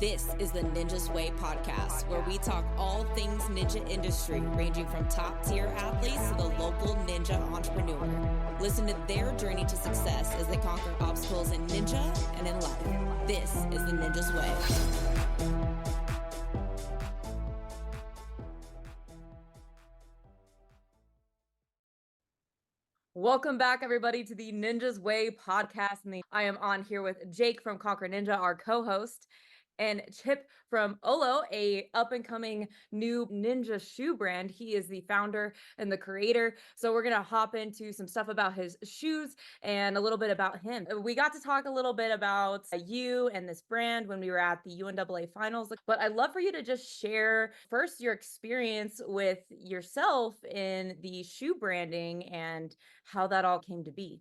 This is the Ninja's Way podcast, where we talk all things ninja industry, ranging from top-tier athletes to the local ninja entrepreneur. Listen to their journey to success as they conquer obstacles in ninja and in life. This is the Ninja's Way. Welcome back, everybody, to the Ninja's Way podcast. And I am on here with Jake from Conquer Ninja, our co-host, and Chip from Ollo, a up-and-coming new ninja shoe brand. He is the founder and the creator. So we're going to hop into some stuff about his shoes and a little bit about him. We got to talk a little bit about you and this brand when we were at the UNAA finals. But I'd love for you to just share first your experience with yourself in the shoe branding and how that all came to be.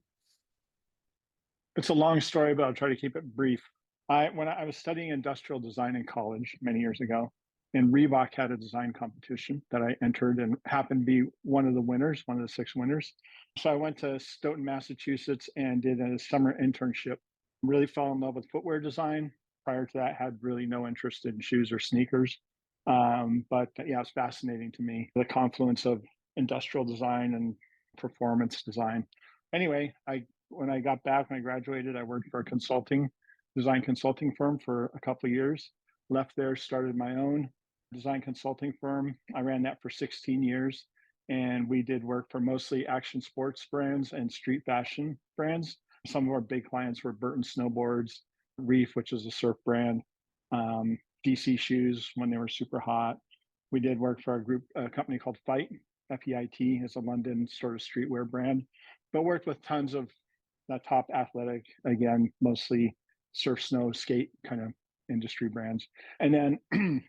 It's a long story, but I'll try to keep it brief. When I was studying industrial design in college many years ago, and Reebok had a design competition that I entered and happened to be one of the winners, one of the 6 winners. So I went to Stoughton, Massachusetts and did a summer internship. Really fell in love with footwear design. Prior to that, had really no interest in shoes or sneakers. But yeah, it's fascinating to me, the confluence of industrial design and performance design. Anyway, when I got back, when I graduated, I worked for a design consulting firm for a couple of years. Left there, started my own design consulting firm. I ran that for 16 years. And we did work for mostly action sports brands and street fashion brands. Some of our big clients were Burton Snowboards, Reef, which is a surf brand, DC Shoes when they were super hot. We did work for a company called Fight, FEIT, is a London sort of streetwear brand, but worked with tons of the top athletic, again, mostly surf, snow, skate kind of industry brands. And then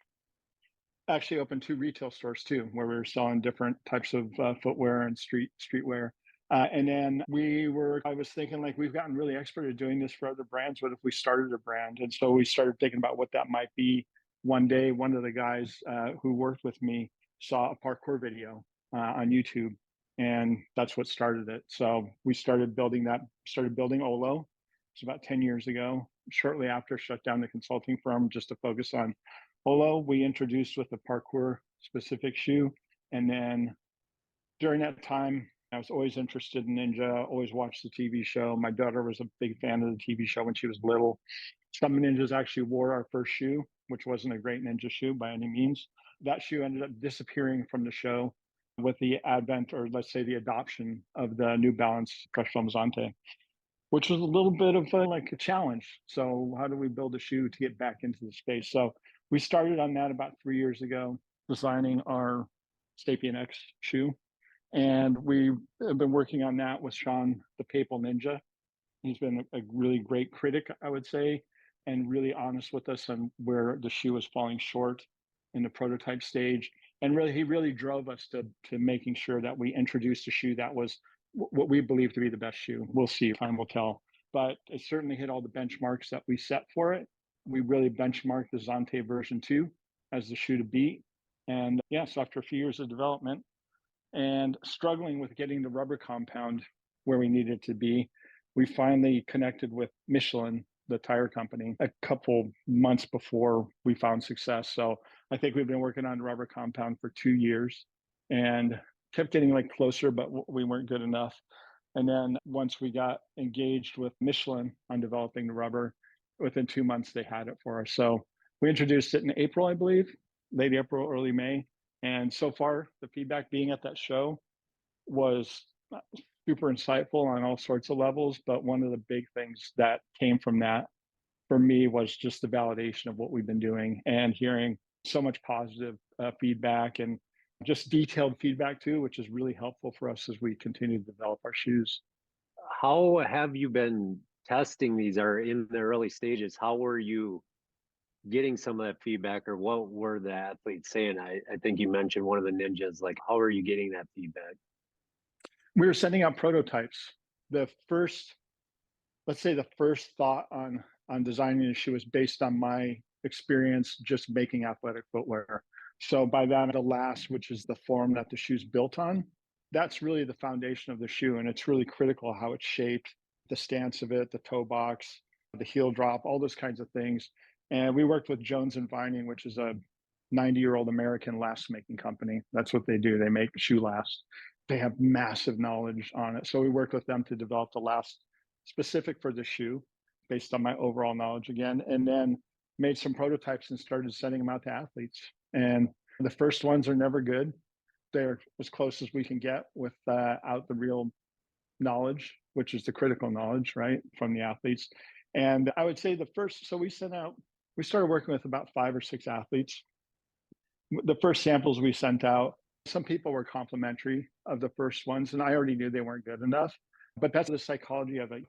actually opened 2 retail stores too, where we were selling different types of footwear and streetwear. And then I was thinking, like, we've gotten really expert at doing this for other brands. What if we started a brand? And so we started thinking about what that might be. One day, one of the guys who worked with me saw a parkour video on YouTube, and that's what started it. So we started building Ollo. It's about 10 years ago. Shortly after, shut down the consulting firm just to focus on Ollo. We introduced with a parkour specific shoe. And then during that time, I was always interested in ninja, always watched the TV show. My daughter was a big fan of the TV show when she was little. Some ninjas actually wore our first shoe, which wasn't a great ninja shoe by any means. That shoe ended up disappearing from the show with the advent, or let's say the adoption, of the New Balance Crush Foam Zante, which was a little bit of a challenge. So how do we build a shoe to get back into the space? So we started on that about 3 years ago, designing our Sapien X shoe. And we have been working on that with Sean, the Papal Ninja. He's been a really great critic, I would say, and really honest with us on where the shoe was falling short in the prototype stage. And really, he really drove us to making sure that we introduced a shoe that was what we believe to be the best shoe. We'll see, time will tell. But it certainly hit all the benchmarks that we set for it. We really benchmarked the Zante version 2 as the shoe to beat. And yes, after a few years of development and struggling with getting the rubber compound where we needed to be, we finally connected with Michelin, the tire company, a couple months before we found success. So I think we've been working on the rubber compound for 2 years and kept getting closer, but we weren't good enough. And then once we got engaged with Michelin on developing the rubber, within 2 months, they had it for us. So we introduced it in April, I believe, late April, early May. And so far, the feedback being at that show was super insightful on all sorts of levels. But one of the big things that came from that for me was just the validation of what we've been doing and hearing so much positive feedback and just detailed feedback too, which is really helpful for us as we continue to develop our shoes. How have you been testing these, or in the early stages? How were you getting some of that feedback, or what were the athletes saying? I think you mentioned one of the ninjas. How are you getting that feedback? We were sending out prototypes. Let's say the first thought on designing a shoe was based on my experience just making athletic footwear. So by that, the last, which is the form that the shoe's built on, that's really the foundation of the shoe. And it's really critical how it's shaped, the stance of it, the toe box, the heel drop, all those kinds of things. And we worked with Jones and Vining, which is a 90-year-old American last making company. That's what they do. They make shoe lasts. They have massive knowledge on it. So we worked with them to develop the last specific for the shoe based on my overall knowledge again, and then made some prototypes and started sending them out to athletes. And the first ones are never good. They're as close as we can get without the real knowledge, which is the critical knowledge, right, from the athletes. And I would say so we started working with about 5 or 6 athletes. The first samples we sent out, some people were complimentary of the first ones, and I already knew they weren't good enough. But that's the psychology of it.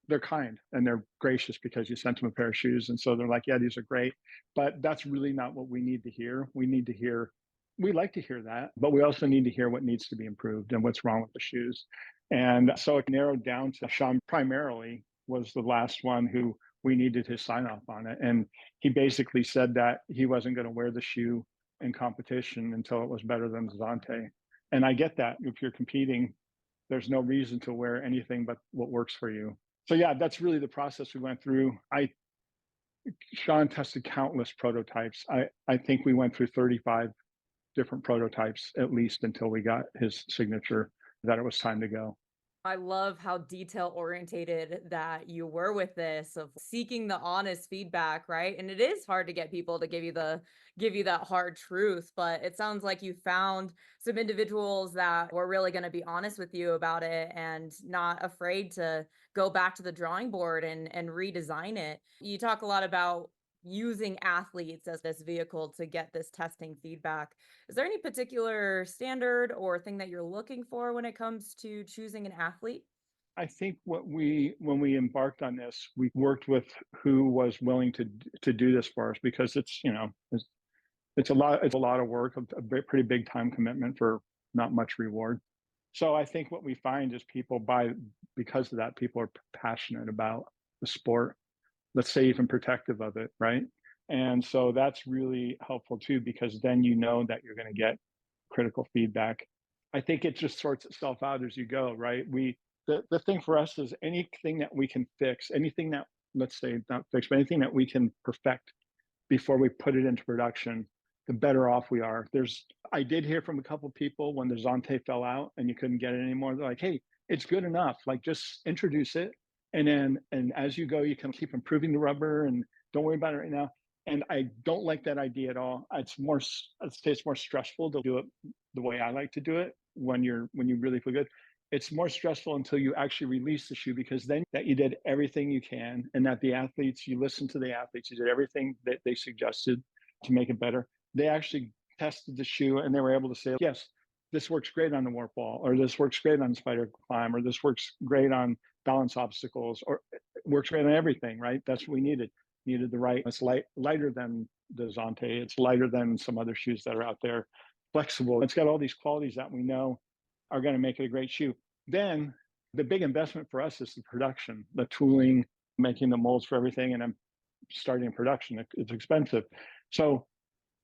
They're kind and they're gracious because you sent them a pair of shoes. And so they're like, yeah, these are great. But that's really not what we need to hear. We like to hear that, but we also need to hear what needs to be improved and what's wrong with the shoes. And so it narrowed down to Sean primarily was the last one who we needed his sign off on it. And he basically said that he wasn't going to wear the shoe in competition until it was better than Zante. And I get that. If you're competing, there's no reason to wear anything but what works for you. So yeah, that's really the process we went through. Sean tested countless prototypes. I think we went through 35 different prototypes at least until we got his signature that it was time to go. I love how detail orientated that you were with this of seeking the honest feedback, right? And it is hard to get people to give you that hard truth, but it sounds like you found some individuals that were really going to be honest with you about it and not afraid to go back to the drawing board and redesign it. You talk a lot about using athletes as this vehicle to get this testing feedback. Is there any particular standard or thing that you're looking for when it comes to choosing an athlete? I think when we embarked on this, we worked with who was willing to do this for us because it's a lot of work, a pretty big time commitment for not much reward. So I think what we find is because of that, people are passionate about the sport. Let's say even protective of it, right? And so that's really helpful too, because then you know that you're going to get critical feedback. I think it just sorts itself out as you go, right? The thing for us is anything that we can fix, anything that, let's say not fix, but anything that we can perfect before we put it into production, the better off we are. I did hear from a couple of people when the Zante fell out and you couldn't get it anymore. They're like, hey, it's good enough. Like just introduce it. And as you go, you can keep improving the rubber and don't worry about it right now. And I don't like that idea at all. I'd say it's more stressful to do it the way I like to do it when you really feel good. It's more stressful until you actually release the shoe, because then that you did everything you can and that you listened to the athletes, you did everything that they suggested to make it better. They actually tested the shoe and they were able to say, yes, this works great on the warp wall, or this works great on spider climb, or this works great on balance obstacles, or it works great on everything, right? That's what we needed. It's lighter than the Zante. It's lighter than some other shoes that are out there. Flexible. It's got all these qualities that we know are going to make it a great shoe. Then the big investment for us is the production, the tooling, making the molds for everything. And I'm starting production. It's expensive. So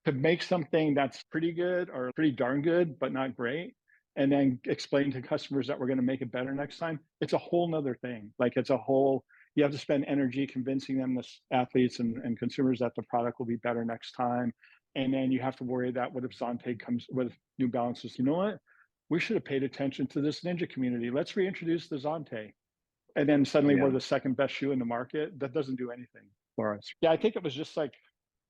to make something that's pretty good or pretty darn good, but not great, and then explain to customers that we're going to make it better next time, it's a whole nother thing. Like you have to spend energy convincing them, the athletes and consumers, that the product will be better next time. And then you have to worry that what if Zante comes with New Balances? You know what? We should have paid attention to this ninja community. Let's reintroduce the Zante. And then suddenly we're the second best shoe in the market. That doesn't do anything for us. Yeah, I think it was just like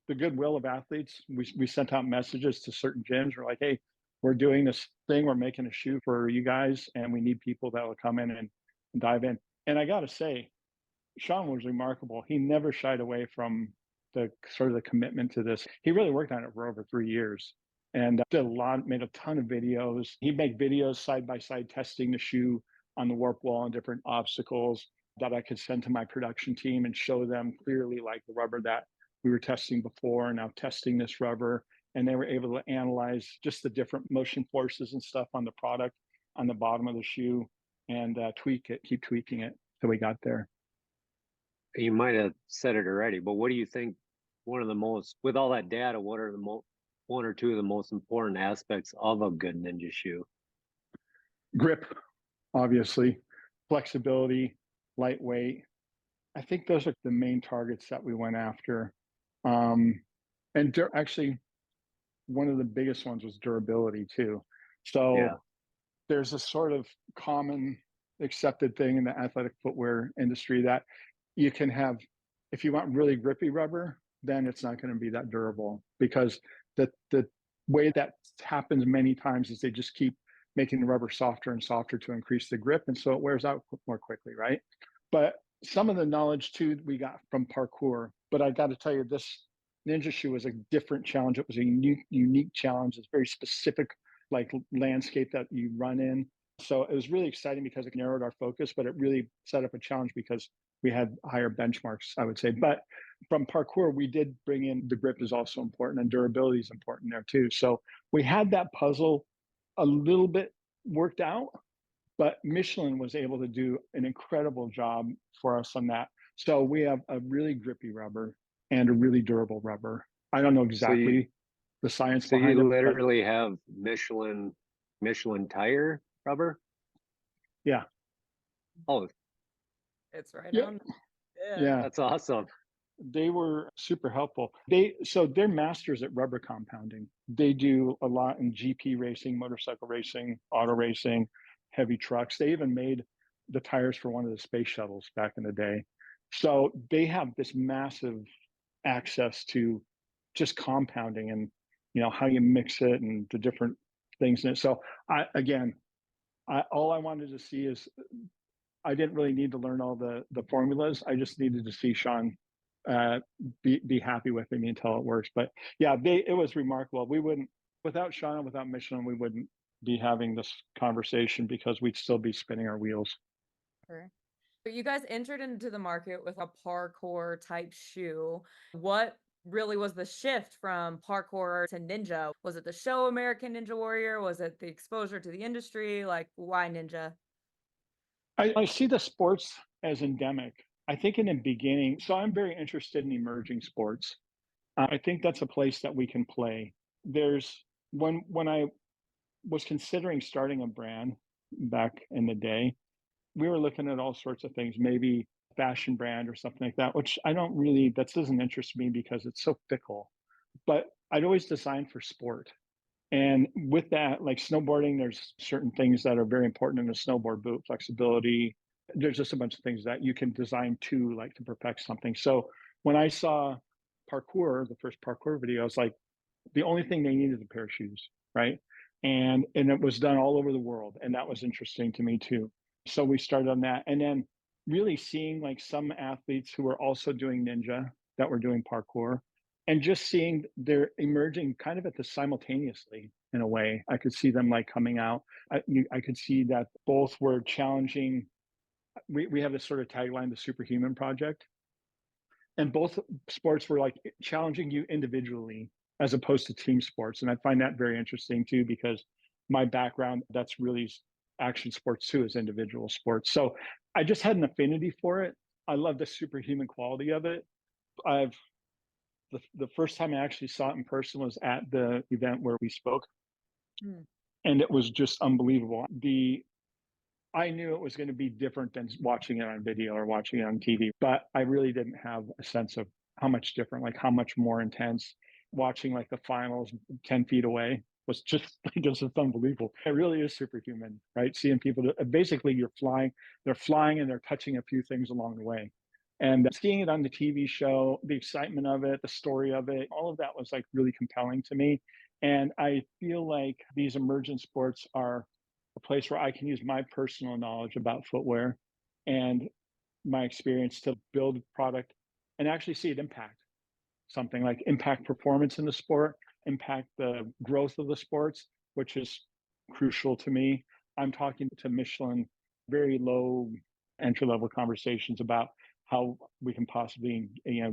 the goodwill of athletes. We sent out messages to certain gyms. We're like, hey, we're doing this thing. We're making a shoe for you guys, and we need people that will come in and dive in. And I got to say, Sean was remarkable. He never shied away from the sort of the commitment to this. He really worked on it for over 3 years and made a ton of videos. He'd make videos side by side testing the shoe on the warp wall and different obstacles that I could send to my production team and show them clearly, like the rubber that we were testing before, now testing this rubber. And they were able to analyze just the different motion forces and stuff on the product on the bottom of the shoe and keep tweaking it till we got there. You might have said it already, but what do you think with all that data, what are one or two of the most important aspects of a good ninja shoe? Grip, obviously, flexibility, lightweight, I think those are the main targets that we went after. Um, and actually, one of the biggest ones was durability too. Yeah. So there's a sort of common accepted thing in the athletic footwear industry that you can have, if you want really grippy rubber, then it's not going to be that durable, because the way that happens many times is they just keep making the rubber softer and softer to increase the grip, and so it wears out more quickly, right? But some of the knowledge too we got from parkour, but I got to tell you, this ninja shoe was a different challenge. It was a unique challenge. It's very specific, like landscape that you run in. So it was really exciting because it narrowed our focus, but it really set up a challenge because we had higher benchmarks, I would say. But from parkour, we did bring in the grip is also important, and durability is important there too. So we had that puzzle a little bit worked out, but Michelin was able to do an incredible job for us on that. So we have a really grippy rubber and a really durable rubber. I don't know So you exactly the science so behind you it, but literally have Michelin tire rubber? yeah. Oh, It's right Yeah. on. Yeah. Yeah. that's awesome. They were super helpful. They're masters at rubber compounding. They do a lot in GP racing, motorcycle racing, auto racing, heavy trucks. They even made the tires for one of the space shuttles back in the day. So they have this massive access to just compounding, and how you mix it and the different things in it. So all I wanted to see is, I didn't really need to learn all the formulas. I just needed to see Sean uh, be happy with me until it works. But yeah, it was remarkable. We wouldn't, without Sean and without Michelin, we wouldn't be having this conversation, because we'd still be spinning our wheels. Sure. But you guys entered into the market with a parkour type shoe. What really was the shift from parkour to ninja? Was it the show American Ninja Warrior? Was it the exposure to the industry? Like, why ninja? I see the sports as endemic. I think in the beginning, so I'm very interested in emerging sports. I think that's a place that we can play. There's when I was considering starting a brand back in the day, we were looking at all sorts of things, maybe fashion brand or something like that, which I don't really, that doesn't interest me because it's so fickle. But I'd always designed for sport. And with that, like snowboarding, there's certain things that are very important in a snowboard boot, flexibility. There's just a bunch of things that you can design to, like, to perfect something. So when I saw parkour, the first parkour video, I was like, the only thing they needed is a pair of shoes, right? And it was done all over the world, and that was interesting to me too. So we started on that, and then really seeing like some athletes who were also doing ninja that were doing parkour, and just seeing they're emerging kind of at the simultaneously in a way. I could see them like coming out. I could see that both were challenging. We have this sort of tagline, the Superhuman Project, and both sports were like challenging you individually as opposed to team sports. And I find that very interesting too, because my background, that's really action sports too, as individual sports. So I just had an affinity for it. I love the superhuman quality of it. I've the first time I actually saw it in person was at the event where we spoke, Mm. and it was just unbelievable. I knew it was going to be different than watching it on video or watching it on TV, but I really didn't have a sense of how much different, like how much more intense. Watching like the finals 10 feet away was just like, it's just unbelievable. It really is superhuman, right? Seeing people, basically they're flying and they're touching a few things along the way. And seeing it on the TV show, the excitement of it, the story of it, all of that was like really compelling to me. And I feel like these emergent sports are a place where I can use my personal knowledge about footwear and my experience to build product and actually see it impact something, like impact performance in the sport, impact the growth of the sports, which is crucial to me. I'm talking to Michelin, very low entry level conversations about how we can possibly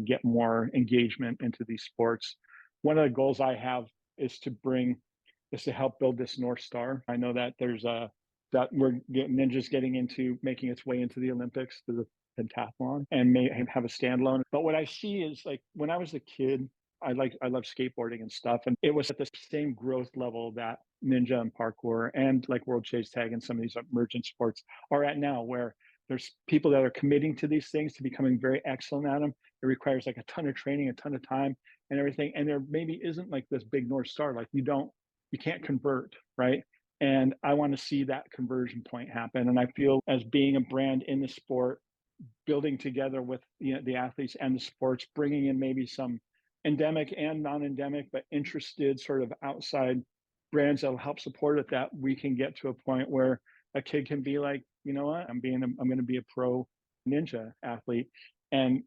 get more engagement into these sports. One of the goals I have is to help build this North Star. I know that there's that Ninja's getting into making its way into the Olympics, to the pentathlon, and may have a standalone. But what I see is, like, when I was a kid, I love skateboarding and stuff, and it was at the same growth level that ninja and parkour and like world chase tag and some of these emergent sports are at now, where There's people that are committing to these things, to becoming very excellent at them. It requires like a ton of training, a ton of time and everything. And there maybe isn't like this big North Star, like you can't convert, right? And I want to see that conversion point happen. And I feel as being a brand in the sport, building together with the athletes and the sports, bringing in maybe some endemic and non-endemic, but interested sort of outside brands that will help support it, that we can get to a point where a kid can be like, you know what, I'm going to be a pro ninja athlete. And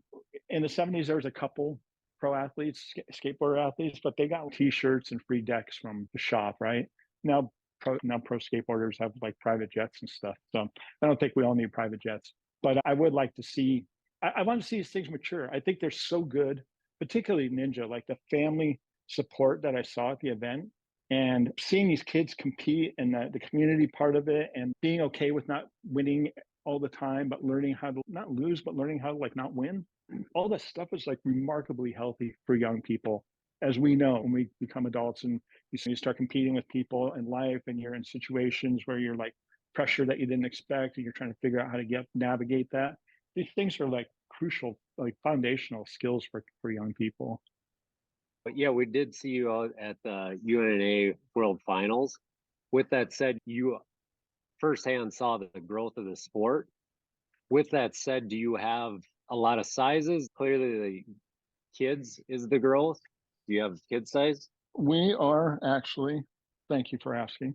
in the 70s, there was a couple pro athletes, skateboarder athletes, but they got t-shirts and free decks from the shop, right? Now pro skateboarders have like private jets and stuff. So I don't think we all need private jets, but I would like to see, I want to see these things mature. I think they're so good, particularly ninja, like the family support that I saw at the event, and seeing these kids compete and the community part of it, and being okay with not winning all the time, but learning how to not lose, but learning how to like not win. All this stuff is like remarkably healthy for young people. As we know, when we become adults and you start competing with people in life, and you're in situations where you're like pressure that you didn't expect, and you're trying to figure out how to navigate that. These things are like crucial, like foundational skills for young people. But yeah, we did see you out at the UNA World Finals. With that said, you firsthand saw the growth of the sport. With that said, do you have a lot of sizes? Clearly, the kids is the growth. Do you have kid size? We are actually, thank you for asking.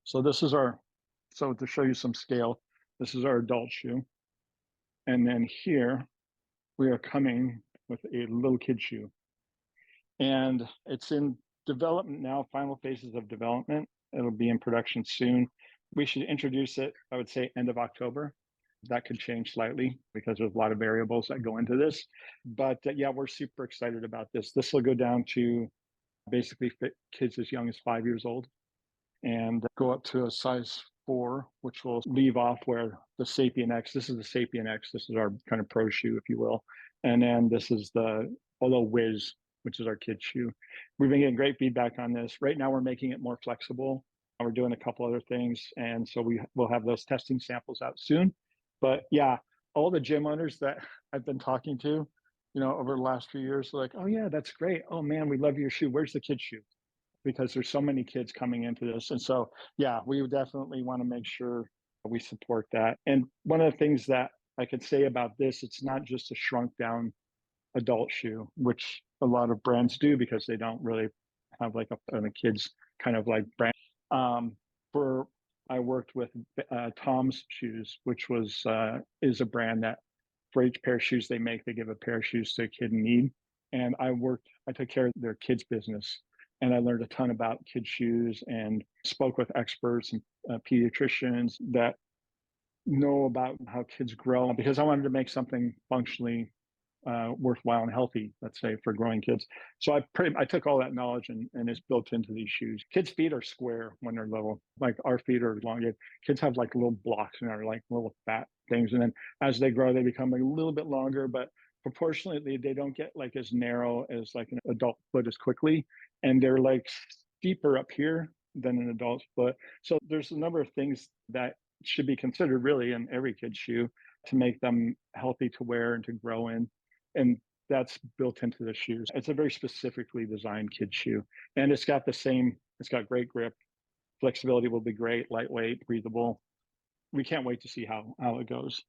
So so to show you some scale, this is our adult shoe. And then here we are coming with a little kid shoe. And it's in development now, final phases of development. It'll be in production soon. We should introduce it, I would say, end of October. That could change slightly because there's a lot of variables that go into this. But yeah, we're super excited about this. This will go down to basically fit kids as young as 5 years old, and go up to a size 4, which will leave off where the Sapien X, this is the Sapien X, this is our kind of pro shoe, if you will. And then this is the Ollo Whiz, which is our kid shoe. We've been getting great feedback on this. Right now, we're making it more flexible. We're doing a couple other things. And so we'll have those testing samples out soon. But yeah, all the gym owners that I've been talking to, over the last few years, they're like, oh yeah, that's great. Oh man, we love your shoe. Where's the kid shoe? Because there's so many kids coming into this. And so, yeah, we definitely want to make sure we support that. And one of the things that I could say about this, it's not just a shrunk down adult shoe, which a lot of brands do because they don't really have like a kids kind of like brand. I worked with Tom's Shoes, which is a brand that for each pair of shoes they make, they give a pair of shoes to a kid in need. And I took care of their kids business, and I learned a ton about kids shoes and spoke with experts and pediatricians that know about how kids grow, because I wanted to make something functionally worthwhile and healthy, let's say, for growing kids. So I took all that knowledge and it's built into these shoes. Kids' feet are square when they're little, like our feet are long. Kids have like little blocks and are like little fat things. And then as they grow, they become a little bit longer, but proportionately, they don't get like as narrow as like an adult foot as quickly. And they're like steeper up here than an adult foot. So there's a number of things that should be considered really in every kid's shoe to make them healthy to wear and to grow in. And that's built into the shoes. It's a very specifically designed kid shoe. And it's got great grip. Flexibility will be great, lightweight, breathable. We can't wait to see how it goes.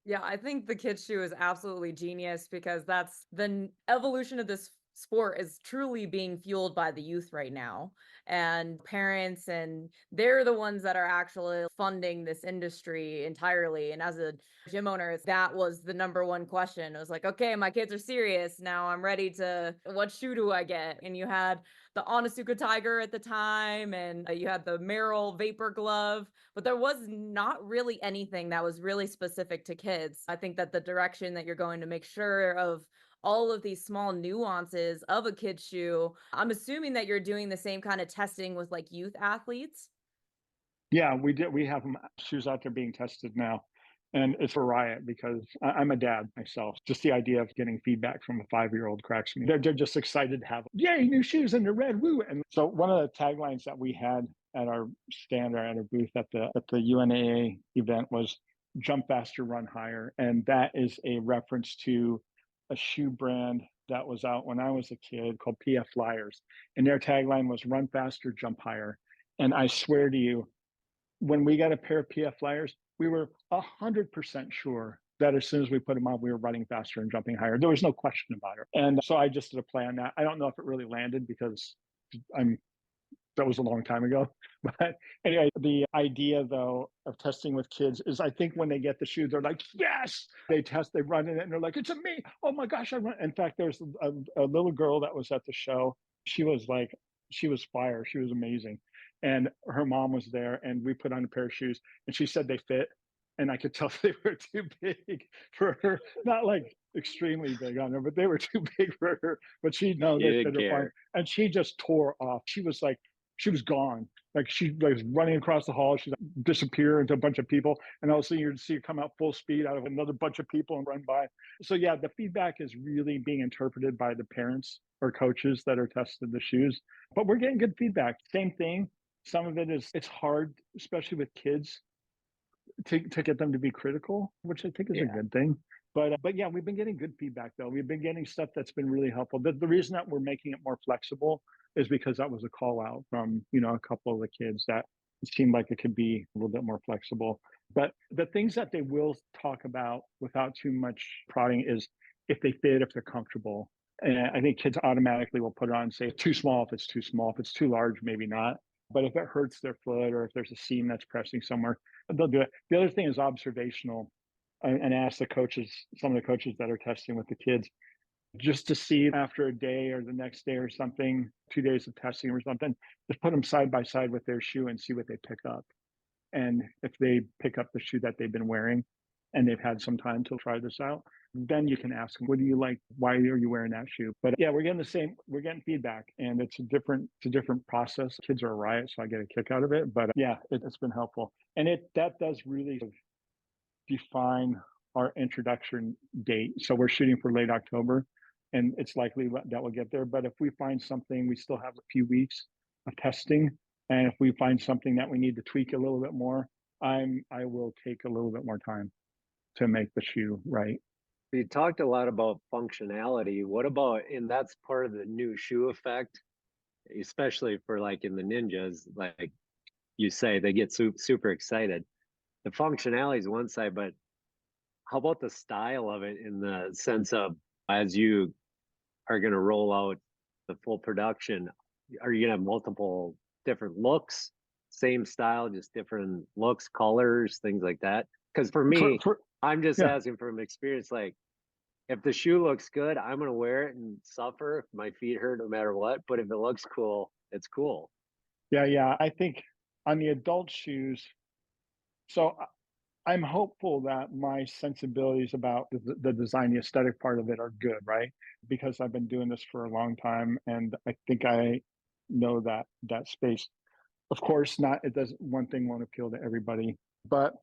Yeah, I think the kids shoe is absolutely genius because that's the evolution of this sport is truly being fueled by the youth right now, and parents, and they're the ones that are actually funding this industry entirely. And as a gym owner, that was the number one question. It was like, okay, my kids are serious now, I'm ready to, what shoe do I get? And you had the Onitsuka Tiger at the time, and you had the Merrill Vapor Glove, but there was not really anything that was really specific to kids. I think that the direction that you're going to make sure of all of these small nuances of a kid's shoe, I'm assuming that you're doing the same kind of testing with like youth athletes. Yeah, we did. We have shoes out there being tested now. And it's a riot because I'm a dad myself. Just the idea of getting feedback from a 5-year-old cracks me. They're just excited to have, yay, new shoes and they're red, woo. And so one of the taglines that we had at our stand or at our booth at the UNAA event was jump faster, run higher. And that is a reference to a shoe brand that was out when I was a kid called PF Flyers. And their tagline was run faster, jump higher. And I swear to you, when we got a pair of PF Flyers, we were 100% sure that as soon as we put them on, we were running faster and jumping higher. There was no question about it. And so I just did a play on that. I don't know if it really landed because that was a long time ago. But anyway, the idea though of testing with kids is I think when they get the shoe, they're like, yes, they test, they run in it and they're like, it's a me. Oh my gosh, I run. In fact, there's a little girl that was at the show. She was fire. She was amazing. And her mom was there and we put on a pair of shoes and she said they fit. And I could tell they were too big for her, not like extremely big on her, but they were too big for her. But she knows they fit her fine. And she just tore off. She was gone. Like she was running across the hall. She disappeared into a bunch of people. And all of a sudden you'd see her come out full speed out of another bunch of people and run by. So yeah, the feedback is really being interpreted by the parents or coaches that are testing the shoes. But we're getting good feedback. Same thing. Some of it is, it's hard, especially with kids, to get them to be critical, which I think is a good thing. But yeah, we've been getting good feedback though. We've been getting stuff that's been really helpful. The reason that we're making it more flexible is because that was a call out from, a couple of the kids that it seemed like it could be a little bit more flexible. But the things that they will talk about without too much prodding is if they fit, if they're comfortable. And I think kids automatically will put it on and say it's too small if it's too small. If it's too large, maybe not. But if it hurts their foot or if there's a seam that's pressing somewhere, they'll do it. The other thing is observational, and ask the coaches, some of the coaches that are testing with the kids, just to see after a day or the next day or something, 2 days of testing or something, just put them side by side with their shoe and see what they pick up. And if they pick up the shoe that they've been wearing and they've had some time to try this out, then you can ask them, what do you like? Why are you wearing that shoe? But yeah, we're getting feedback, and it's a different process. Kids are a riot, so I get a kick out of it. But yeah, it's been helpful. And that does really define our introduction date. So we're shooting for late October, and it's likely that we'll get there. But if we find something, we still have a few weeks of testing. And if we find something that we need to tweak a little bit more, I will take a little bit more time to make the shoe right. You talked a lot about functionality. What about, and that's part of the new shoe effect, especially for like in the ninjas, like you say, they get super excited. The functionality is one side, but how about the style of it in the sense of as you are going to roll out the full production, are you going to have multiple different looks, same style, just different looks, colors, things like that? Because for me, I'm just asking from experience, like if the shoe looks good, I'm going to wear it and suffer if my feet hurt no matter what. But if it looks cool, it's cool. Yeah. I think on the adult shoes, so I'm hopeful that my sensibilities about the design, the aesthetic part of it are good, right? Because I've been doing this for a long time, and I think I know that space. Of course, one thing won't appeal to everybody, but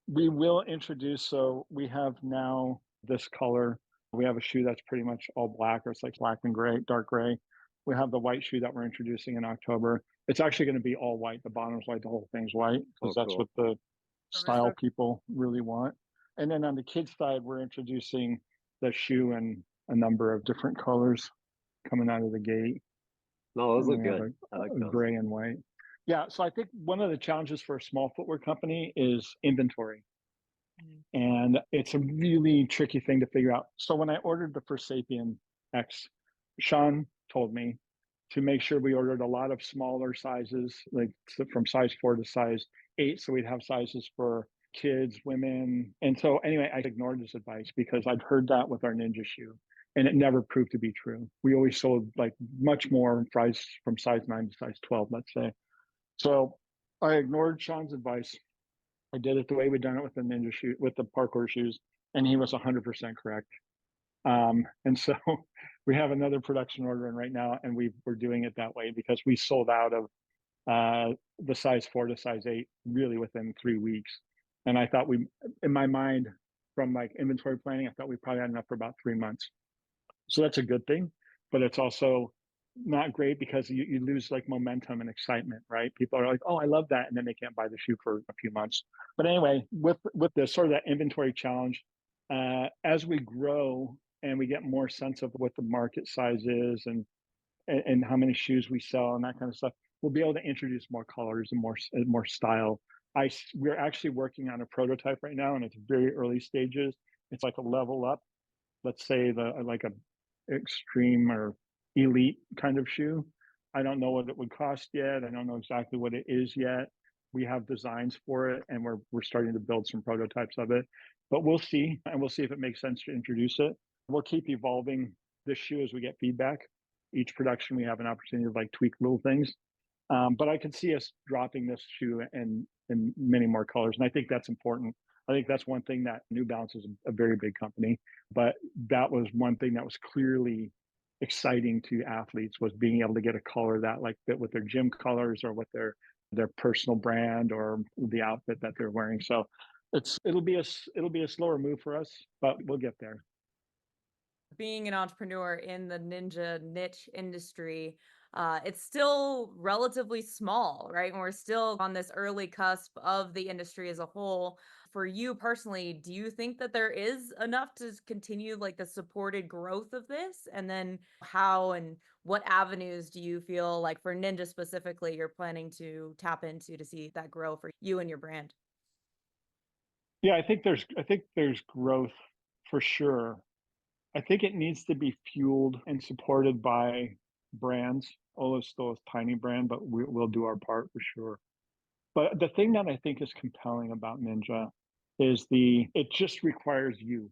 we will introduce. So we have now this color. We have a shoe that's pretty much all black, or it's like black and gray, dark gray. We have the white shoe that we're introducing in October. It's actually going to be all white. The bottom's white, the whole thing's white, because that's cool. what the style people really want. And then on the kids side, we're introducing the shoe in a number of different colors coming out of the gate. No, those look good. I like those. Gray and white. Yeah, so I think one of the challenges for a small footwear company is inventory. And it's a really tricky thing to figure out. So when I ordered the first Sapien X, Sean told me to make sure we ordered a lot of smaller sizes, like from size 4 to size 8. So we'd have sizes for kids, women. And so anyway, I ignored his advice because I'd heard that with our Ninja shoe, and it never proved to be true. We always sold like much more from size 9 to size 12, let's say. So I ignored Sean's advice. I did it the way we'd done it with the Ninja shoe, with the parkour shoes, and he was 100% correct. And so we have another production order in right now, and we're doing it that way because we sold out of the size 4 to size 8 really within 3 weeks. And I thought in my mind, from like inventory planning, I thought we probably had enough for about 3 months. So that's a good thing, but it's also not great because you lose like momentum and excitement, right? People are like, oh, I love that. And then they can't buy the shoe for a few months. But anyway, with the sort of that inventory challenge, as we grow and we get more sense of what the market size is and how many shoes we sell and that kind of stuff, we'll be able to introduce more colors and more style. We're actually working on a prototype right now, and it's very early stages. It's like a level up, let's say the like a extreme or elite kind of shoe. I don't know what it would cost yet. I don't know exactly what it is yet. We have designs for it, and we're starting to build some prototypes of it. But we'll see, and we'll see if it makes sense to introduce it. We'll keep evolving this shoe as we get feedback. Each production, we have an opportunity to like tweak little things. But I could see us dropping this shoe in many more colors, and I think that's important. I think that's one thing that New Balance is a very big company, but that was one thing that was clearly exciting to athletes, was being able to get a color that like fit with their gym colors or with their personal brand or the outfit that they're wearing. So it'll be a slower move for us, but we'll get there. Being an entrepreneur in the ninja niche industry, it's still relatively small, right? And we're still on this early cusp of the industry as a whole. For you personally, do you think that there is enough to continue like the supported growth of this? And then how and what avenues do you feel like for Ninja specifically you're planning to tap into to see that grow for you and your brand? Yeah, I think there's growth for sure. I think it needs to be fueled and supported by brands. Olo's still a tiny brand, but we'll do our part for sure. But the thing that I think is compelling about Ninja is it just requires you.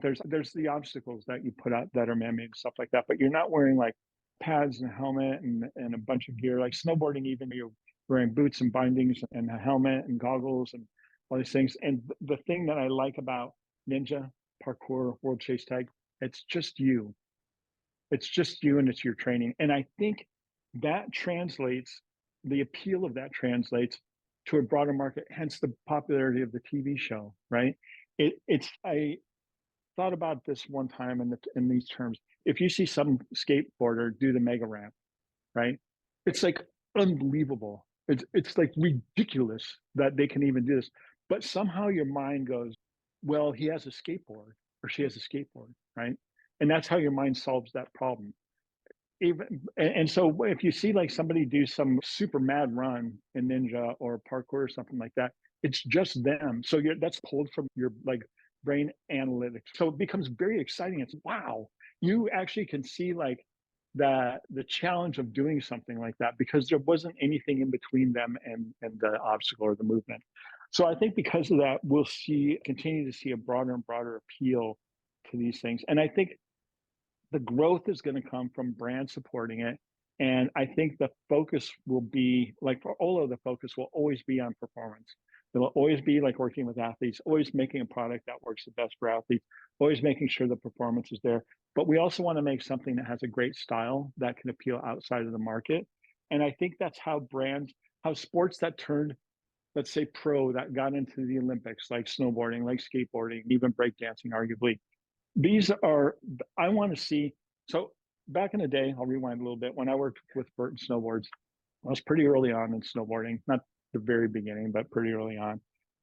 There's the obstacles that you put out that are man-made and stuff like that, but you're not wearing like pads and a helmet and a bunch of gear like snowboarding. Even you're wearing boots and bindings and a helmet and goggles and all these things. And the thing that I like about Ninja parkour world chase tag, it's just you. It's just you and it's your training. And I think that translates, the appeal of that translates to a broader market, hence the popularity of the TV show, right? I thought about this one time in these terms. If you see some skateboarder do the mega ramp, right? It's like unbelievable. It's like ridiculous that they can even do this. But somehow your mind goes, well, he has a skateboard or she has a skateboard, right? And that's how your mind solves that problem. And so if you see like somebody do some super mad run in Ninja or parkour or something like that, it's just them. So that's pulled from your like brain analytics. So it becomes very exciting. It's wow, you actually can see like the challenge of doing something like that because there wasn't anything in between them and the obstacle or the movement. So I think because of that, we'll continue to see a broader and broader appeal to these things. And I think the growth is going to come from brand supporting it. And I think the focus will be like for Ollo, the focus will always be on performance. It'll always be like working with athletes, always making a product that works the best for athletes, always making sure the performance is there. But we also want to make something that has a great style that can appeal outside of the market. And I think that's how sports that turned, let's say pro, that got into the Olympics, like snowboarding, like skateboarding, even breakdancing, arguably, these are, I want to see. So back in the day, I'll rewind a little bit. When I worked with Burton Snowboards, I was pretty early on in snowboarding, not the very beginning, but pretty early on.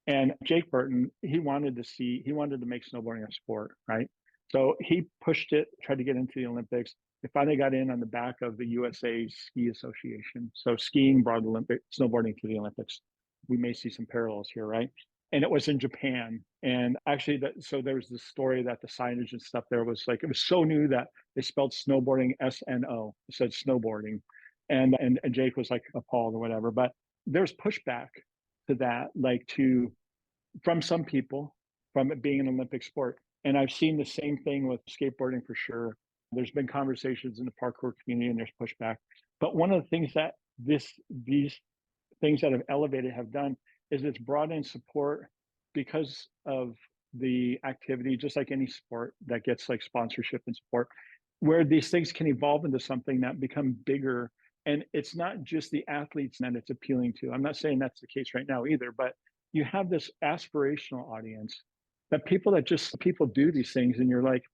And Jake Burton, he wanted to make snowboarding a sport, right? So he pushed it, tried to get into the Olympics. They finally got in on the back of the USA Ski Association. So skiing brought snowboarding to the Olympics. We may see some parallels here, right? And it was in Japan. And actually, so there was this story that the signage and stuff there was like, it was so new that they spelled snowboarding SNO. It said snowboarding. And Jake was like appalled or whatever. But there's pushback to that, like from some people, from it being an Olympic sport. And I've seen the same thing with skateboarding for sure. There's been conversations in the parkour community and there's pushback. But one of the things that these things that have elevated have done is it's brought in support because of the activity, just like any sport that gets like sponsorship and support, where these things can evolve into something that become bigger. And it's not just the athletes that it's appealing to. I'm not saying that's the case right now either, but you have this aspirational audience that people do these things and you're like,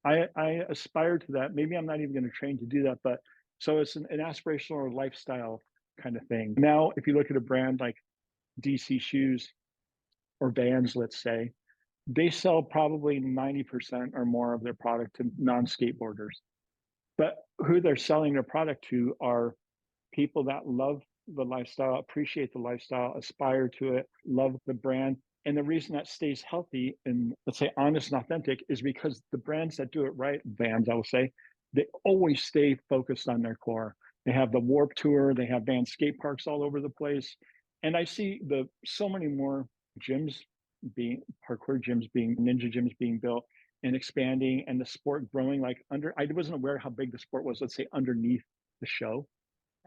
I aspire to that. Maybe I'm not even going to train to do that, but So it's an aspirational or lifestyle kind of thing. Now, if you look at a brand like DC Shoes or Vans, let's say, they sell probably 90% or more of their product to non-skateboarders. But who they're selling their product to are people that love the lifestyle, appreciate the lifestyle, aspire to it, love the brand. And the reason that stays healthy and, let's say, honest and authentic is because the brands that do it right, Vans, I will say, they always stay focused on their core. They have the Warp Tour, they have Vans skate parks all over the place. And I see so many more gyms being parkour gyms being ninja gyms being built and expanding, and the sport growing. Like I wasn't aware how big the sport was, let's say, underneath the show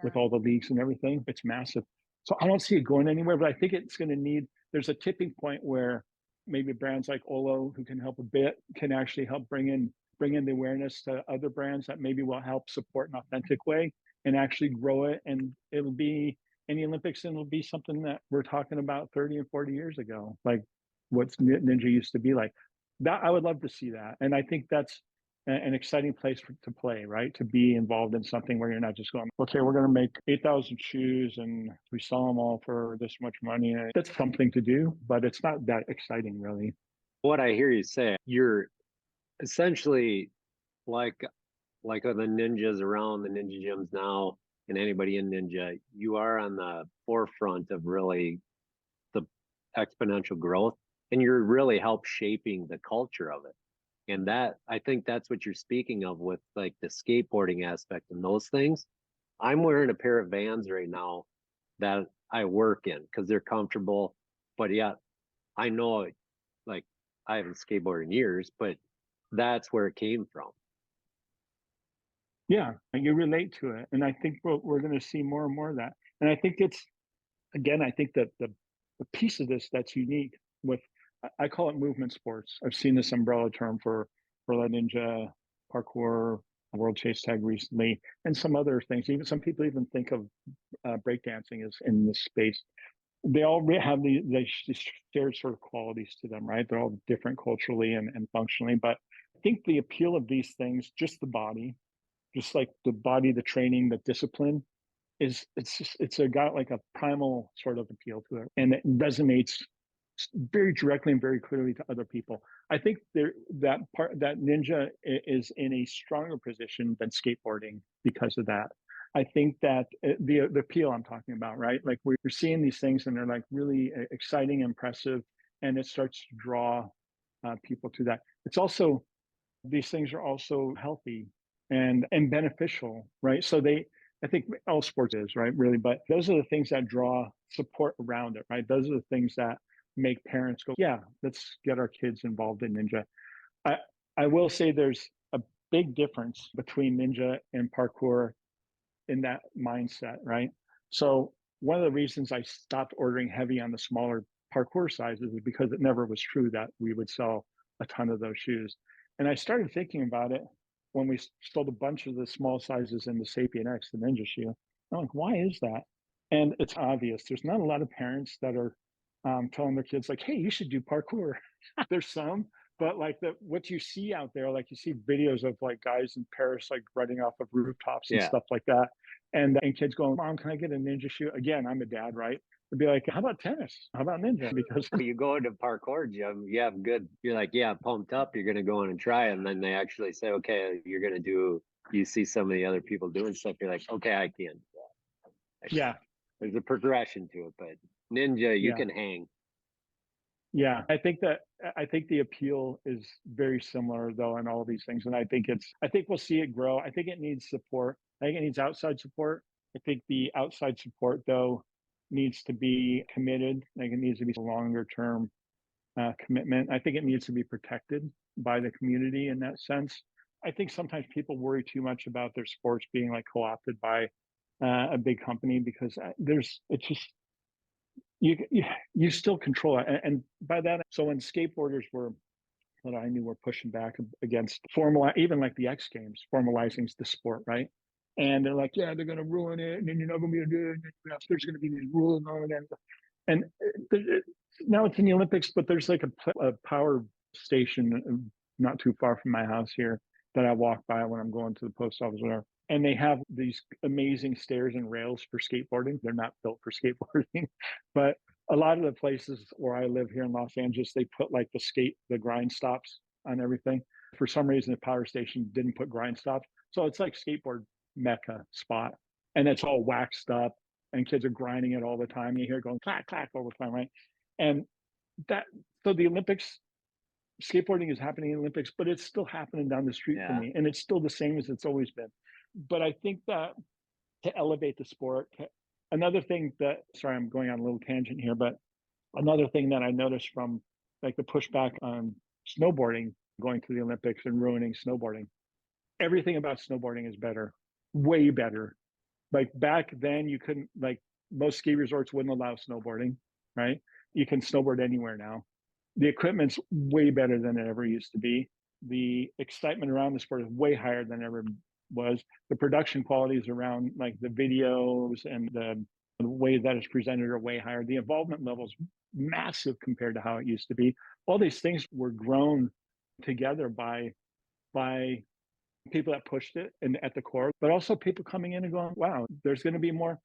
with all the leagues and everything. It's massive. So I don't see it going anywhere, but I think it's going to need, there's a tipping point where maybe brands like Ollo, who can help a bit, can actually help bring in the awareness to other brands that maybe will help support an authentic way and actually grow it. And it'll be in the Olympics, and it'll be something that we're talking about 30 and 40 years ago, like what Ninja used to be like. That I would love to see that. And I think that's an exciting place to play, right? To be involved in something where you're not just going, okay, we're going to make 8,000 shoes and we sell them all for this much money. That's something to do, but it's not that exciting, really. What I hear you say, you're essentially like the ninjas around the ninja gyms now, and anybody in ninja, you are on the forefront of really the exponential growth, and you're really help shaping the culture of it. And that, I think that's what you're speaking of with like the skateboarding aspect and those things. I'm wearing a pair of Vans right now that I work in because they're comfortable, but yet I know, like, I haven't skateboarded in years, but that's where it came from. Yeah, and you relate to it. And I think we're going to see more and more of that. And I think it's, again, I think that the piece of this that's unique with, I call it movement sports. I've seen this umbrella term for La Ninja, parkour, World Chase Tag recently, and some other things. Even some people even think of breakdancing as in this space. They all have these shared sort of qualities to them, right? They're all different culturally and functionally. But I think the appeal of these things, just the body, the training, the discipline, it's got like a primal sort of appeal to it, and it resonates very directly and very clearly to other people. I think that ninja is in a stronger position than skateboarding because of that. I think that the appeal I'm talking about, right? Like we're seeing these things and they're like really exciting, impressive, and it starts to draw people to that. It's also, these things are also healthy and beneficial, right? So I think all sports is, right, really, but those are the things that draw support around it, right? Those are the things that make parents go, yeah, let's get our kids involved in ninja. I will say there's a big difference between ninja and parkour in that mindset, right? So one of the reasons I stopped ordering heavy on the smaller parkour sizes is because it never was true that we would sell a ton of those shoes. And I started thinking about it when we sold a bunch of the small sizes in the Sapien X, the ninja shoe. I'm like, why is that? And it's obvious. There's not a lot of parents that are telling their kids like, hey, you should do parkour. There's some, but like what you see out there, like you see videos of like guys in Paris like running off of rooftops and stuff like that, and kids going, Mom, can I get a ninja shoe? Again, I'm a dad, right? It'd be like, how about tennis? How about ninja? Because you go into parkour gym, you have good, you're like, yeah, pumped up, you're gonna go in and try it, and then they actually say, okay, you're gonna do, you see some of the other people doing stuff, you're like, okay, I can't do that. Yeah, there's a progression to it, but ninja, you can hang. Yeah, I think the appeal is very similar though in all these things. And I think we'll see it grow. I think it needs support. I think it needs outside support. I think the outside support though needs to be committed. Like it needs to be a longer term commitment. I think it needs to be protected by the community in that sense. I think sometimes people worry too much about their sports being like co-opted by a big company because it's just, you still control it. And by that, so when skateboarders that I knew were pushing back against even like the X Games, formalizing the sport, right? And they're like, yeah, they're going to ruin it, and then you're not going to be able to do it. There's going to be these rules on it, and now it's in the Olympics, but there's like a power station not too far from my house here, that I walk by when I'm going to the post office or whatever. And they have these amazing stairs and rails for skateboarding. They're not built for skateboarding, but a lot of the places where I live here in Los Angeles, they put like the grind stops on everything. For some reason, the power station didn't put grind stops. So it's like skateboard mecca spot. And it's all waxed up and kids are grinding it all the time. You hear it going clack, clack all the time, right? And that, so the Olympics, skateboarding is happening in the Olympics, but it's still happening down the street for me. And it's still the same as it's always been. But I think that to elevate the sport, another thing that, sorry, I'm going on a little tangent here, but another thing that I noticed from like the pushback on snowboarding going to the Olympics and ruining snowboarding, everything about snowboarding is better, way better. Like back then, you couldn't, like most ski resorts wouldn't allow snowboarding, right? You can snowboard anywhere now. The equipment's way better than it ever used to be. The excitement around the sport is way higher than ever was. The production qualities around like the videos and the way that it's presented are way higher. The involvement level's massive compared to how it used to be. All these things were grown together by people that pushed it and at the core, but also people coming in and going, wow, there's going to be more.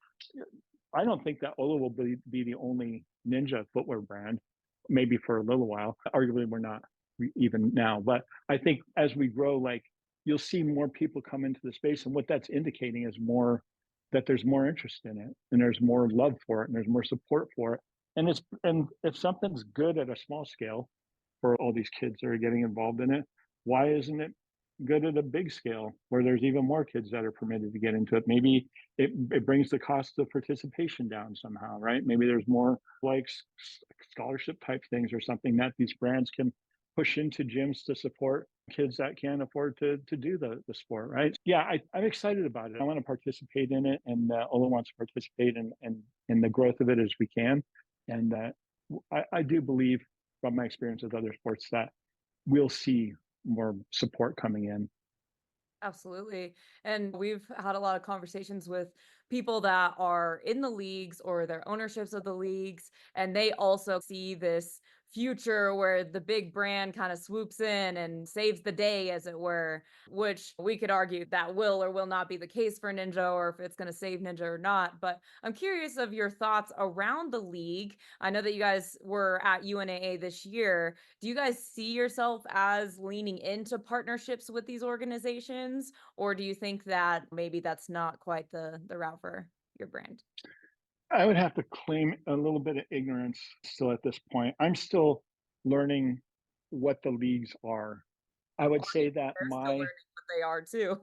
I don't think that Ollo will be the only ninja footwear brand, maybe for a little while. Arguably, we're not even now, but I think as we grow, like you'll see more people come into the space, and what that's indicating is more that there's more interest in it, and there's more love for it, and there's more support for it. And if something's good at a small scale for all these kids that are getting involved in it, why isn't it good at a big scale where there's even more kids that are permitted to get into it? Maybe it brings the cost of participation down somehow, right? Maybe there's more like scholarship type things or something that these brands can push into gyms to support kids that can't afford to do the sport, right? Yeah, I'm excited about it. I want to participate in it, and Ollo wants to participate in the growth of it as we can. And I do believe from my experience with other sports that we'll see more support coming in. Absolutely. And we've had a lot of conversations with people that are in the leagues or their ownerships of the leagues, and they also see this future where the big brand kind of swoops in and saves the day, as it were, which we could argue that will or will not be the case for Ninja, or if it's going to save Ninja or not. But I'm curious of your thoughts around the league. I know that you guys were at UNAA this year. Do you guys see yourself as leaning into partnerships with these organizations, or do you think that maybe that's not quite the route for your brand? I would have to claim a little bit of ignorance still at this point. I'm still learning what the leagues are. I would say that They're still my learning what they are too.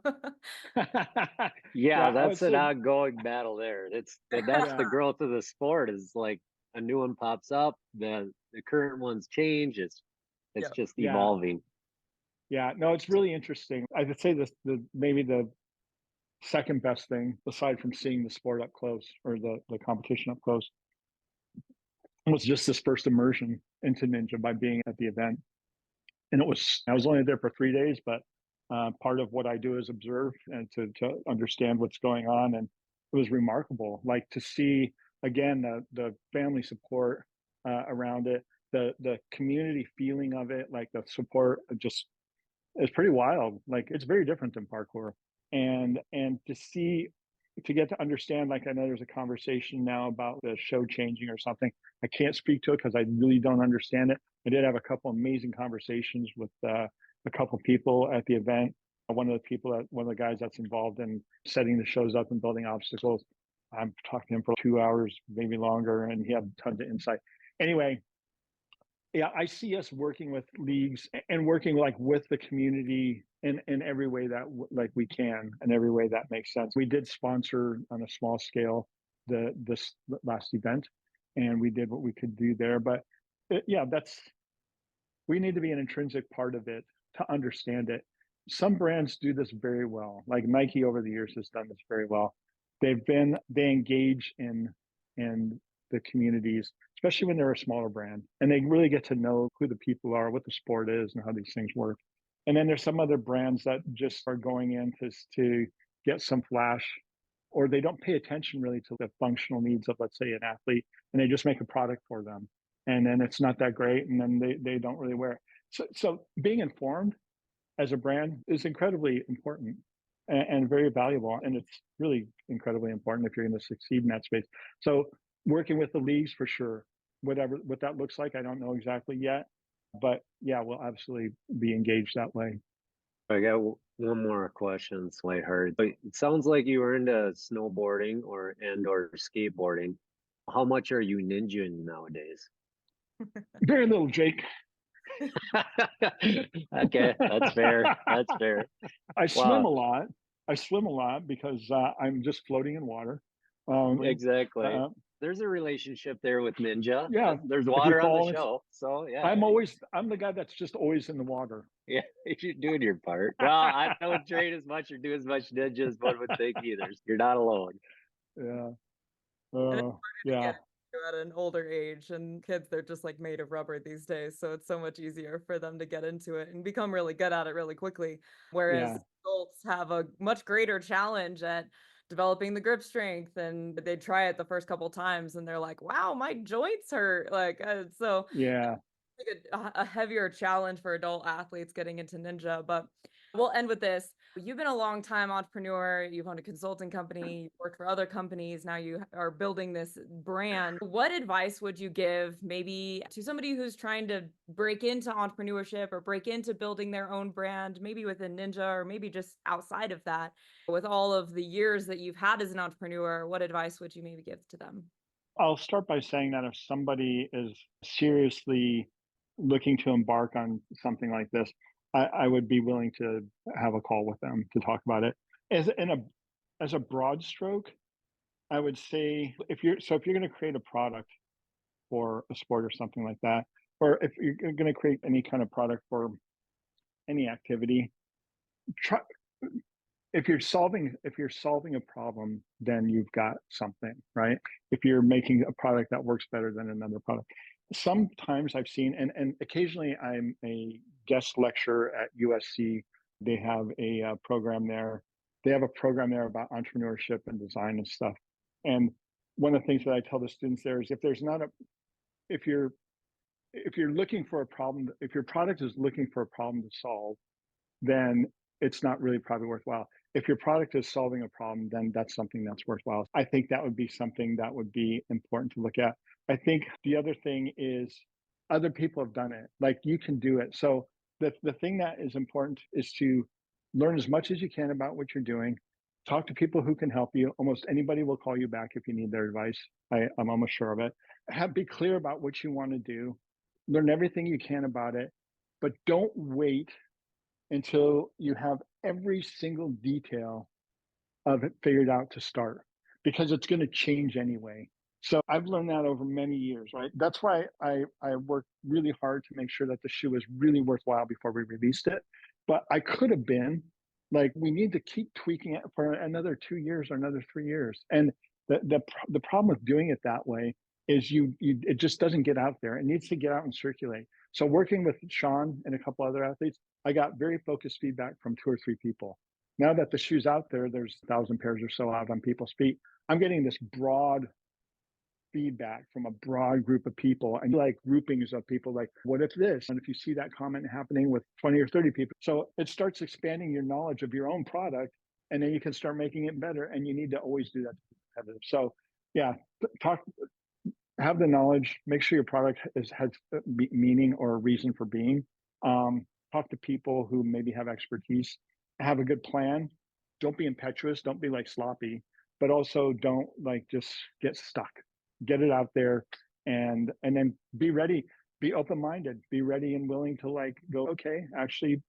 yeah, I would That's an say ongoing battle there. That's yeah, the growth of the sport, is like a new one pops up, the current ones change. It's Yep. just yeah, evolving. yeah. No, it's really interesting. I would say this the maybe the second best thing aside from seeing the sport up close or the competition up close was just this first immersion into Ninja by being at the event. And I was only there for 3 days, but part of what I do is observe and to understand what's going on. And it was remarkable, like to see again the family support around it, the community feeling of it, like the support just it's pretty wild. Like it's very different than parkour, and to get to understand, like I know there's a conversation now about the show changing or something. I can't speak to it because I really don't understand it. I did have a couple amazing conversations with a couple people at the event. One of the guys that's involved in setting the shows up and building obstacles. I'm talking to him for 2 hours, maybe longer, and he had tons of insight. Anyway, yeah, I see us working with leagues and working like with the community in every way that like we can, in every way that makes sense. We did sponsor on a small scale this last event, and we did what we could do there. But yeah, we need to be an intrinsic part of it to understand it. Some brands do this very well. Like Nike over the years has done this very well. They engage in the communities, especially when they're a smaller brand, and they really get to know who the people are, what the sport is, and how these things work. And then there's some other brands that just are going in to get some flash, or they don't pay attention really to the functional needs of, let's say, an athlete, and they just make a product for them. And then it's not that great, and then they don't really wear it. So being informed as a brand is incredibly important and very valuable. And it's really incredibly important if you're going to succeed in that space. So working with the leagues for sure, whatever what that looks like, I don't know exactly yet, but yeah, we'll absolutely be engaged that way. I got one more question. It's lighthearted. But it sounds like you were into snowboarding or skateboarding. How much are you ninjaing nowadays? Very little, Jake. Okay, that's fair. That's fair. I swim Wow, a lot. I swim a lot because I'm just floating in water. exactly. Uh, There's a relationship there with Ninja. yeah, There's if you water on the fall, show. So yeah, I'm the guy that's just always in the water. yeah, you're doing your part. Well, I don't train as much or do as much ninja as one would think either. You're not alone. Yeah. And it's harder to Yeah. get into at an older age, and kids, they're just like made of rubber these days, so it's so much easier for them to get into it and become really good at it really quickly, whereas Yeah. adults have a much greater challenge at developing the grip strength, and they try it the first couple times and they're like, wow, my joints hurt, like, so Yeah. like a heavier challenge for adult athletes getting into ninja. But we'll end with this. You've been a long time entrepreneur. You've owned a consulting company, you've worked for other companies. Now you are building this brand. What advice would you give maybe to somebody who's trying to break into entrepreneurship or break into building their own brand, maybe within Ninja or maybe just outside of that? With all of the years that you've had as an entrepreneur, what advice would you maybe give to them? I'll start by saying that if somebody is seriously looking to embark on something like this, I would be willing to have a call with them to talk about it. As a broad stroke, I would say if you're going to create a product for a sport or something like that, or if you're going to create any kind of product for any activity, try if you're solving a problem, then you've got something, right? If you're making a product that works better than another product. Sometimes I've seen, and occasionally I'm a guest lecturer at USC. They have a program there. They have a program there about entrepreneurship and design and stuff. And one of the things that I tell the students there is if you're if you're looking for a problem, if your product is looking for a problem to solve, then it's not really probably worthwhile. If your product is solving a problem, then that's something that's worthwhile. I think that would be something that would be important to look at. I think the other thing is other people have done it. Like you can do it. So the thing that is important is to learn as much as you can about what you're doing. Talk to people who can help you. Almost anybody will call you back if you need their advice. I'm almost sure of it. Be clear about what you want to do. Learn everything you can about it, but don't wait until you have every single detail of it figured out to start because it's going to change anyway. So I've learned that over many years, right? That's why I worked really hard to make sure that the shoe was really worthwhile before we released it. But I could have been like, we need to keep tweaking it for another 2 years or another 3 years. And the problem with doing it that way is it just doesn't get out there. It needs to get out and circulate. So working with Sean and a couple other athletes, I got very focused feedback from 2 or 3 people. Now that the shoe's out there's 1,000 pairs or so out on people's feet. I'm getting this broad feedback from a broad group of people and like groupings of people like, what if this? And if you see that comment happening with 20 or 30 people. So it starts expanding your knowledge of your own product and then you can start making it better. And you need to always do that to be competitive. So yeah, have the knowledge, make sure your product has meaning or a reason for being. Talk to people who maybe have expertise, have a good plan. Don't be impetuous. Don't be like sloppy, but also don't like just get stuck. Get it out there and then be ready, be open-minded, be ready and willing to like go, okay, actually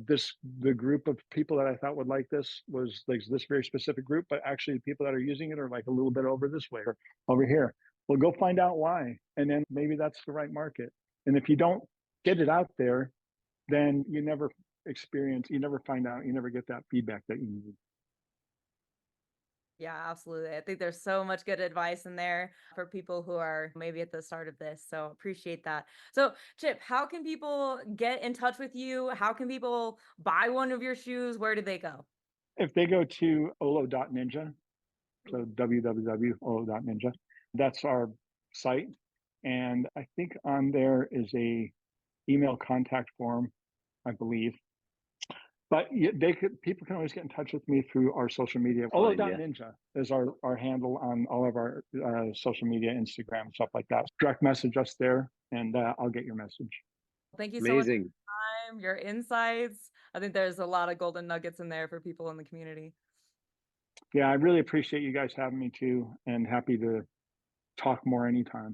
the group of people that I thought would like this was like this very specific group, but actually the people that are using it are like a little bit over this way or over here. Well, go find out why. And then maybe that's the right market. And if you don't get it out there, then you never find out, you never get that feedback that you need. Yeah, absolutely. I think there's so much good advice in there for people who are maybe at the start of this. So appreciate that. So, Chip, how can people get in touch with you? How can people buy one of your shoes? Where do they go? If they go to ollo.ninja, so www.ollo.ninja, that's our site. And I think on there is a email contact form, I believe. But people can always get in touch with me through our social media. Find ya. Ollo.ninja is our handle on all of our social media, Instagram, stuff like that. Direct message us there, and I'll get your message. Thank you so much for Amazing. your time, your insights. I think there's a lot of golden nuggets in there for people in the community. Yeah, I really appreciate you guys having me too, and happy to talk more anytime.